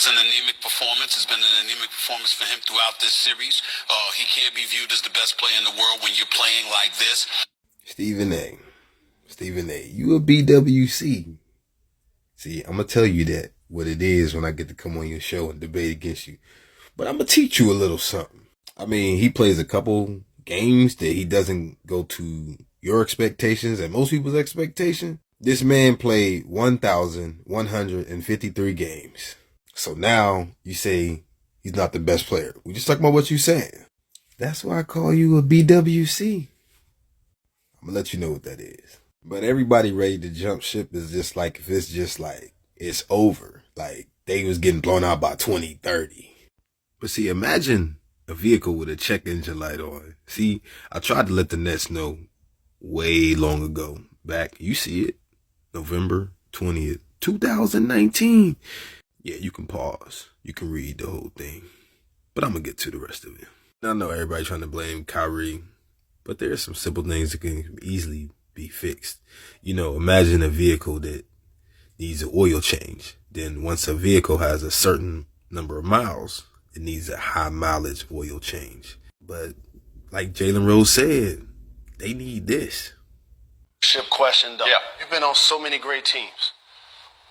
was an anemic performance. It's been an anemic performance for him throughout this series. He can't be viewed as the best player in the world when you're playing like this. Stephen A., you a BWC. See, I'm going to tell you that, what it is when I get to come on your show and debate against you. But I'm going to teach you a little something. I mean, he plays a couple games that he doesn't go to your expectations and most people's expectation. This man played 1,153 games. So now you say he's not the best player. We just talking about what you're saying. That's why I call you a BWC. I'm going to let you know what that is. But everybody ready to jump ship is just like, if it's just like, it's over. Like, they was getting blown out by 2030. But see, imagine a vehicle with a check engine light on. See, I tried to let the Nets know way long ago. Back, you see it, November 20th, 2019. Yeah, you can pause. You can read the whole thing. But I'm going to get to the rest of it. I know everybody trying to blame Kyrie, but there are some simple things that can easily be fixed. You know, imagine a vehicle that needs an oil change. Then once a vehicle has a certain number of miles, it needs a high mileage oil change. But like Jalen Rose said, they need this. Ship question though. Yeah. You've been on so many great teams.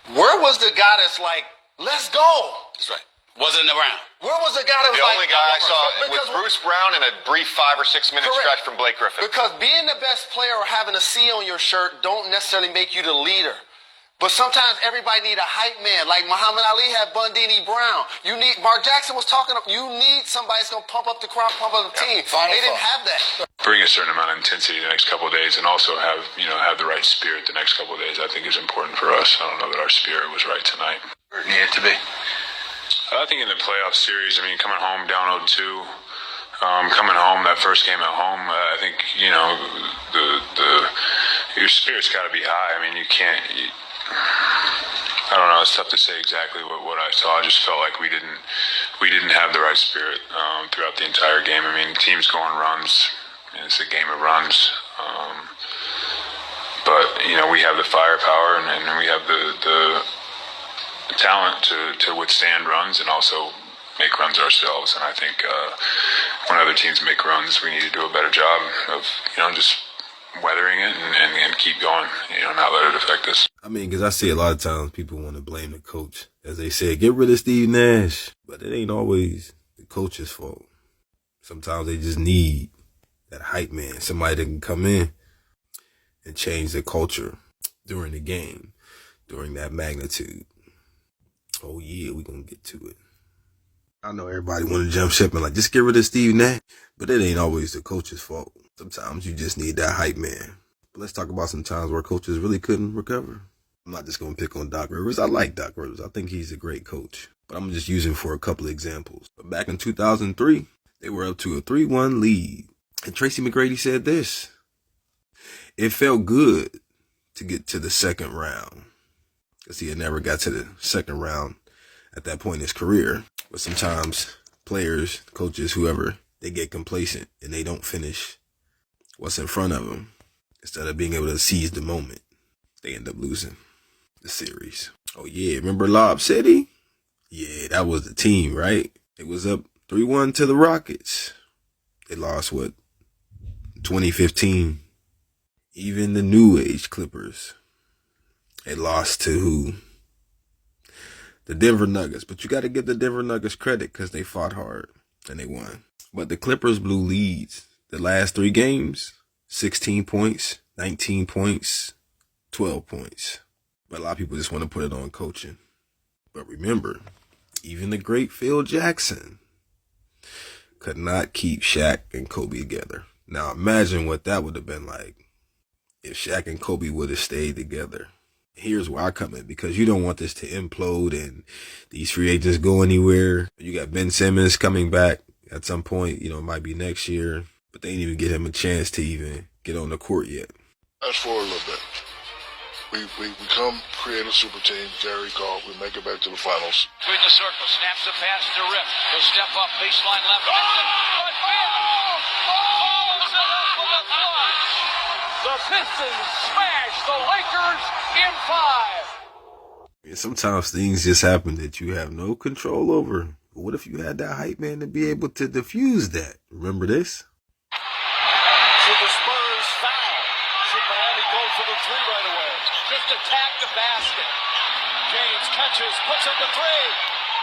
Where was the guy that's like, let's go? That's right. Wasn't around. Where was the guy that was the like... only guy I saw was Bruce Brown in a brief 5 or 6 minute Correct. stretch from Blake Griffin. Because being the best player or having a C on your shirt don't necessarily make you the leader. But sometimes everybody need a hype man. Like Muhammad Ali had Bundini Brown. You need... Mark Jackson was talking... You need somebody that's going to pump up the crowd, pump up the team. They didn't have that. Bring a certain amount of intensity the next couple of days and also have the right spirit the next couple of days, I think is important for us. I don't know that our spirit was right tonight. It needed to be. I think in the playoff series, coming home down 0-2, coming home, that first game at home, I think, your spirit's got to be high. You can't, I don't know, it's tough to say exactly what I saw. I just felt like we didn't have the right spirit throughout the entire game. Teams go on runs, and it's a game of runs. But, we have the firepower and we have the talent to withstand runs and also make runs ourselves. And I think when other teams make runs, we need to do a better job of just weathering it and keep going, not let it affect us. Because I see a lot of times people want to blame the coach. As they say, get rid of Steve Nash. But it ain't always the coach's fault. Sometimes they just need that hype man, somebody that can come in and change the culture during the game, during that magnitude. Oh yeah, we're going to get to it. I know everybody want to jump ship and just get rid of Steve Nash, but it ain't always the coach's fault. Sometimes you just need that hype man. But let's talk about some times where coaches really couldn't recover. I'm not just going to pick on Doc Rivers. I like Doc Rivers. I think he's a great coach, but I'm just using for a couple of examples. But back in 2003, they were up to a 3-1 lead. And Tracy McGrady said this: it felt good to get to the second round, because he had never got to the second round at that point in his career. But sometimes players, coaches, whoever, they get complacent and they don't finish what's in front of them. Instead of being able to seize the moment, they end up losing the series. Oh yeah, remember Lob City? Yeah, that was the team, right? It was up 3-1 to the Rockets. They lost, 2015. Even the New Age Clippers, they lost to who? The Denver Nuggets. But you got to give the Denver Nuggets credit because they fought hard and they won. But the Clippers blew leads. The last 3 games, 16 points, 19 points, 12 points. But a lot of people just want to put it on coaching. But remember, even the great Phil Jackson could not keep Shaq and Kobe together. Now imagine what that would have been like if Shaq and Kobe would have stayed together. Here's where I come in, because you don't want this to implode and these free agents go anywhere. You got Ben Simmons coming back at some point, it might be next year, but they didn't even give him a chance to even get on the court yet. Fast forward a little bit. We become creative super team, Gary called, we make it back to the finals. Between the circle, snaps the pass to Rip. He'll step up, baseline left. The Pistons smash the Lakers in 5. And sometimes things just happen that you have no control over. But what if you had that hype man to be able to diffuse that? Remember this? Should the Spurs foul? Should Miami go for the three right away? Just attack the basket. James catches, puts up the three.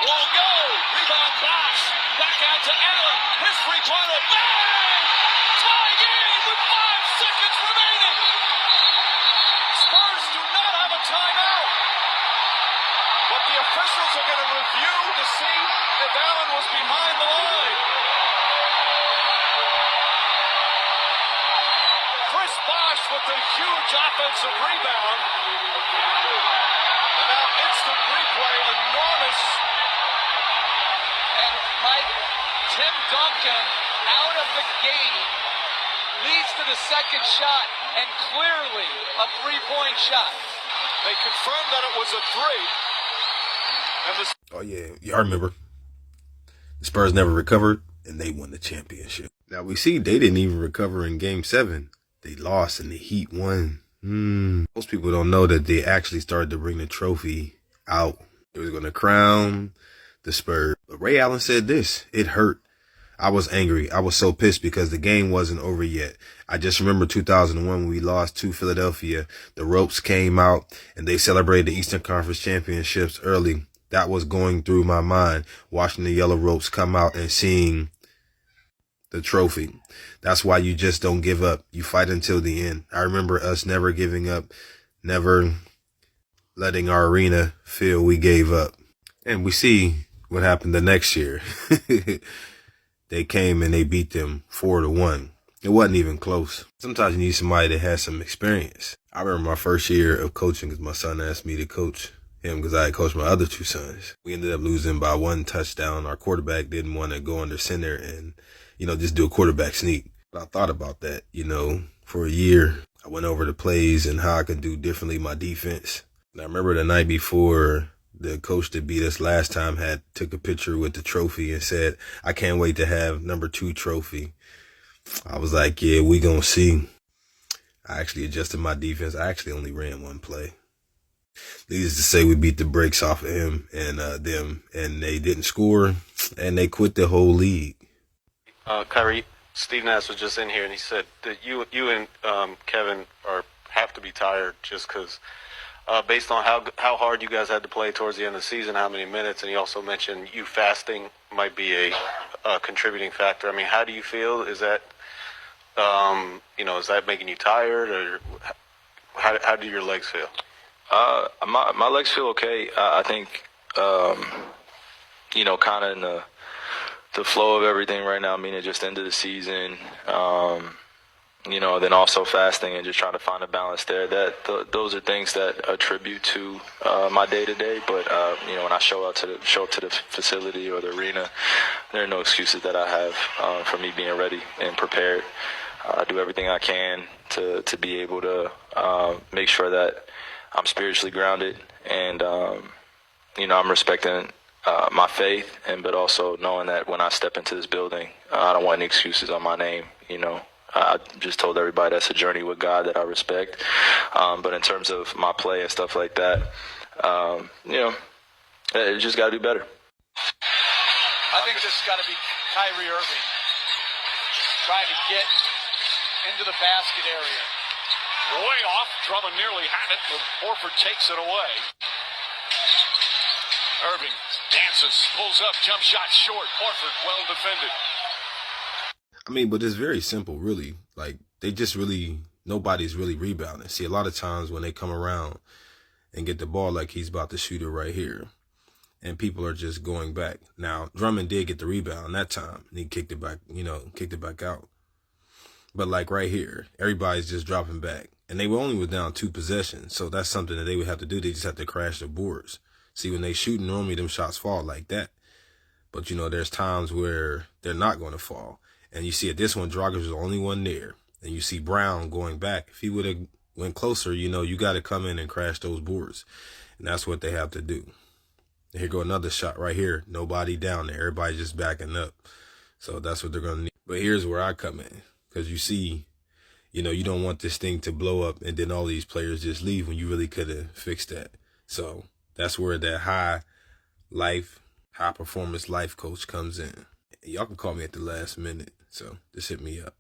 Won't go. Rebound box. Back out to Allen. His three-pointer. Bang! Tie game with 5 seconds remaining. Spurs do not have a timeout. But the officials are going to review to see if Allen was behind the line. Chris Bosh with the huge offensive rebound. And now instant replay, enormous. And Mike, Tim Duncan out of the game leads to the second shot, and clearly a three-point shot. They confirmed that it was a three. Oh, yeah, I remember. The Spurs never recovered, and they won the championship. Now, we see they didn't even recover in Game 7. They lost, and the Heat won. Most people don't know that they actually started to bring the trophy out. They was going to crown the Spurs. But Ray Allen said this. It hurt. I was angry. I was so pissed because the game wasn't over yet. I just remember 2001 when we lost to Philadelphia. The ropes came out, and they celebrated the Eastern Conference Championships early. That was going through my mind, watching the yellow ropes come out and seeing the trophy. That's why you just don't give up. You fight until the end. I remember us never giving up, never letting our arena feel we gave up. And we see what happened the next year. They came and they beat them 4-1. It wasn't even close. Sometimes you need somebody that has some experience. I remember my first year of coaching because my son asked me to coach him because I had coached my other two sons. We ended up losing by 1 touchdown. Our quarterback didn't want to go under center and, just do a quarterback sneak. But I thought about that, for a year. I went over the plays and how I could do differently my defense. And I remember the night before, the coach that beat us last time took a picture with the trophy and said, I can't wait to have number 2 trophy. I was like, yeah, we gonna see. I actually adjusted my defense. I actually only ran 1 play. Needless to say, we beat the brakes off of him and them, and they didn't score, and they quit the whole league. Kyrie, Steve Nash was just in here, and he said that you and Kevin have to be tired just because based on how hard you guys had to play towards the end of the season, how many minutes, and he also mentioned you fasting might be a contributing factor. I mean, how do you feel? Is that is that making you tired, or how do your legs feel? My legs feel okay. I think, kind of in the flow of everything right now, meaning just end of the season, then also fasting and just trying to find a balance there. Those are things that attribute to my day-to-day. But, when I show up to the facility or the arena, there are no excuses that I have for me being ready and prepared. I do everything I can to be able to make sure that I'm spiritually grounded, and I'm respecting my faith, but also knowing that when I step into this building, I don't want any excuses on my name. I just told everybody that's a journey with God that I respect. But in terms of my play and stuff like that, it just got to do better. I think this has got to be Kyrie Irving trying to get into the basket area. Way off. Drummond nearly had it, but Horford takes it away. Irving dances, pulls up, jump shot short. Horford well defended. But it's very simple, really. Like, nobody's really rebounding. See, a lot of times when they come around and get the ball, like he's about to shoot it right here, and people are just going back. Now, Drummond did get the rebound that time, and he kicked it back out. But like right here, everybody's just dropping back. And they were only down 2 possessions, so that's something that they would have to do. They just have to crash the boards. See, when they shoot, normally them shots fall like that. But, there's times where they're not going to fall. And you see at this one, Dragic was the only one there. And you see Brown going back. If he would have went closer, you got to come in and crash those boards. And that's what they have to do. Here go another shot right here. Nobody down there. Everybody just backing up. So that's what they're going to need. But here's where I come in. Because you see, you don't want this thing to blow up and then all these players just leave when you really could have fixed that. So That's where that high performance life coach comes in. Y'all can call me at the last minute, so just hit me up.